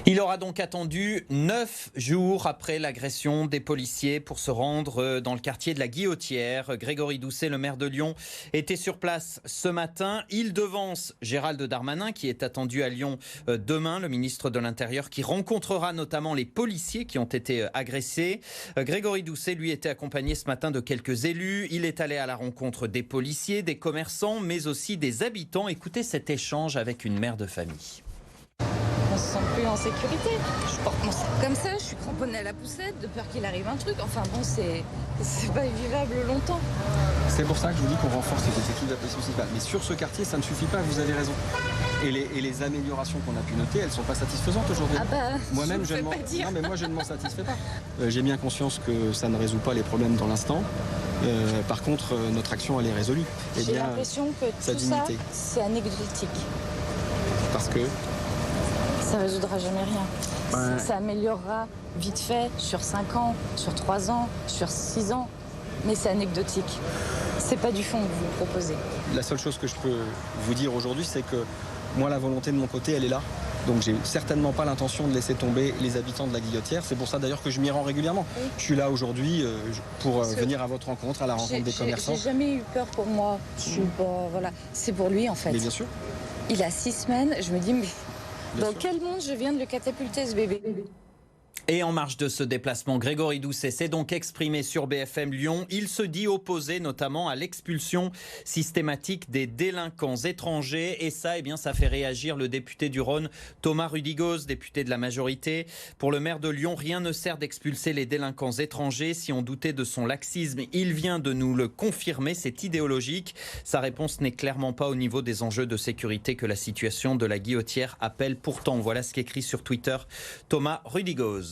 Il aura donc attendu 9 jours après l'agression des policiers pour se rendre dans le quartier de la Guillotière. Grégory Doucet, le maire de Lyon, était sur place ce matin. Il devance Gérald Darmanin, qui est attendu à Lyon demain, le ministre de l'Intérieur, qui rencontrera notamment les policiers qui ont été agressés. Grégory Doucet, lui, était accompagné ce matin de quelques élus. Il est allé à la rencontre des policiers, des commerçants, mais aussi des habitants. Écoutez cet échange avec une mère de famille. On se sent plus en sécurité. Je porte mon sac comme ça, je suis cramponnée à la poussette de peur qu'il arrive un truc. Enfin bon, c'est pas vivable longtemps. C'est pour ça que je vous dis qu'on renforce les effectifs de la police municipale. Mais sur ce quartier, ça ne suffit pas, vous avez raison. Et les améliorations qu'on a pu noter, elles ne sont pas satisfaisantes aujourd'hui. Ah bah, moi-même, je ne m'en satisfais pas. J'ai bien conscience que ça ne résout pas les problèmes dans l'instant. Par contre, notre action, elle est résolue. J'ai l'impression que tout ça, c'est anecdotique. Parce que ça ne résoudra jamais rien. Ouais. Ça améliorera vite fait sur 5 ans, sur 3 ans, sur 6 ans. Mais c'est anecdotique. C'est pas du fond que vous proposez. La seule chose que je peux vous dire aujourd'hui, c'est que moi, la volonté de mon côté, elle est là. Donc j'ai certainement pas l'intention de laisser tomber les habitants de la Guillotière. C'est pour ça d'ailleurs que je m'y rends régulièrement. Oui. Je suis là aujourd'hui pour venir à votre rencontre, à la rencontre des commerçants. J'ai jamais eu peur pour moi. Je suis pas, voilà. C'est pour lui en fait. Mais bien sûr. Il a 6 semaines. Je me dis mais dans quel monde je viens de le catapulter ce bébé? Et en marge de ce déplacement, Grégory Doucet s'est donc exprimé sur BFM Lyon. Il se dit opposé notamment à l'expulsion systématique des délinquants étrangers. Et ça, eh bien, ça fait réagir le député du Rhône, Thomas Rudigoz, député de la majorité. Pour le maire de Lyon, rien ne sert d'expulser les délinquants étrangers. Si on doutait de son laxisme, il vient de nous le confirmer. C'est idéologique. Sa réponse n'est clairement pas au niveau des enjeux de sécurité que la situation de la Guillotière appelle pourtant. Voilà ce qu'écrit sur Twitter Thomas Rudigoz.